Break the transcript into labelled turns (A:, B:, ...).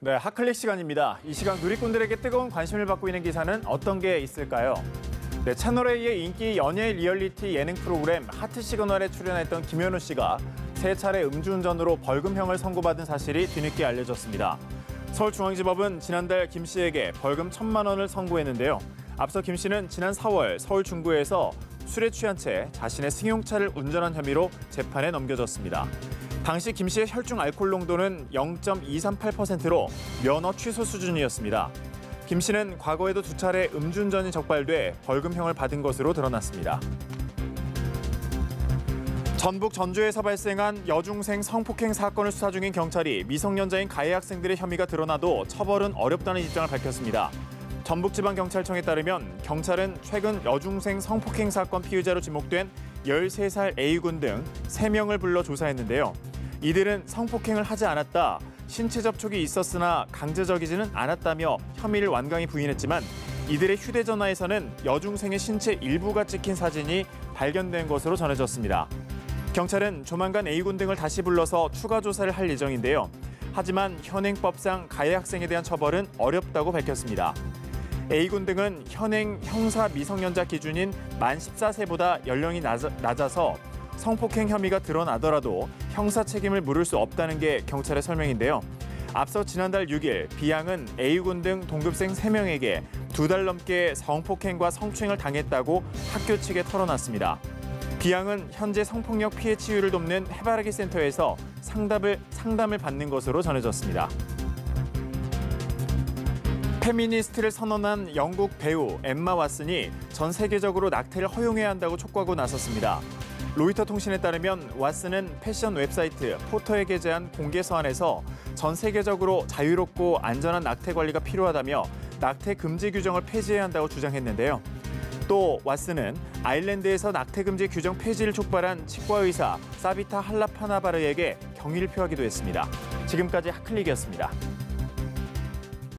A: 네, 핫클릭 시간입니다. 이 시간 누리꾼들에게 뜨거운 관심을 받고 있는 기사는 어떤 게 있을까요? 네, 채널A의 인기 연예 리얼리티 예능 프로그램 하트 시그널에 출연했던 김현우 씨가 3차례 음주운전으로 벌금형을 선고받은 사실이 뒤늦게 알려졌습니다. 서울중앙지법은 지난달 김 씨에게 벌금 1,000만 원을 선고했는데요. 앞서 김 씨는 지난 4월 서울 중구에서 술에 취한 채 자신의 승용차를 운전한 혐의로 재판에 넘겨졌습니다. 당시 김 씨의 혈중 알코올 농도는 0.238%로 면허 취소 수준이었습니다. 김 씨는 과거에도 2차례 음주운전이 적발돼 벌금형을 받은 것으로 드러났습니다. 전북 전주에서 발생한 여중생 성폭행 사건을 수사 중인 경찰이 미성년자인 가해 학생들의 혐의가 드러나도 처벌은 어렵다는 입장을 밝혔습니다. 전북지방경찰청에 따르면 경찰은 최근 여중생 성폭행 사건 피의자로 지목된 13살 A군 등 3명을 불러 조사했는데요. 이들은 성폭행을 하지 않았다, 신체 접촉이 있었으나 강제적이지는 않았다며 혐의를 완강히 부인했지만 이들의 휴대전화에서는 여중생의 신체 일부가 찍힌 사진이 발견된 것으로 전해졌습니다. 경찰은 조만간 A군 등을 다시 불러서 추가 조사를 할 예정인데요. 하지만 현행법상 가해 학생에 대한 처벌은 어렵다고 밝혔습니다. A군 등은 현행 형사 미성년자 기준인 만 14세보다 연령이 낮아서 성폭행 혐의가 드러나더라도 형사 책임을 물을 수 없다는 게 경찰의 설명인데요. 앞서 지난달 6일 B양은 A군 등 동급생 3명에게 2달 넘게 성폭행과 성추행을 당했다고 학교 측에 털어놨습니다. B양은 현재 성폭력 피해 치유를 돕는 해바라기 센터에서 상담을 받는 것으로 전해졌습니다. 페미니스트를 선언한 영국 배우 엠마 왓슨이 전 세계적으로 낙태를 허용해야 한다고 촉구하고 나섰습니다. 로이터 통신에 따르면 왓슨은 패션 웹사이트 포터에 게재한 공개 서한에서 전 세계적으로 자유롭고 안전한 낙태 관리가 필요하다며 낙태 금지 규정을 폐지해야 한다고 주장했는데요. 또 왓슨은 아일랜드에서 낙태 금지 규정 폐지를 촉발한 치과 의사 사비타 할라파나바르에게 경의를 표하기도 했습니다. 지금까지 핫클릭이었습니다.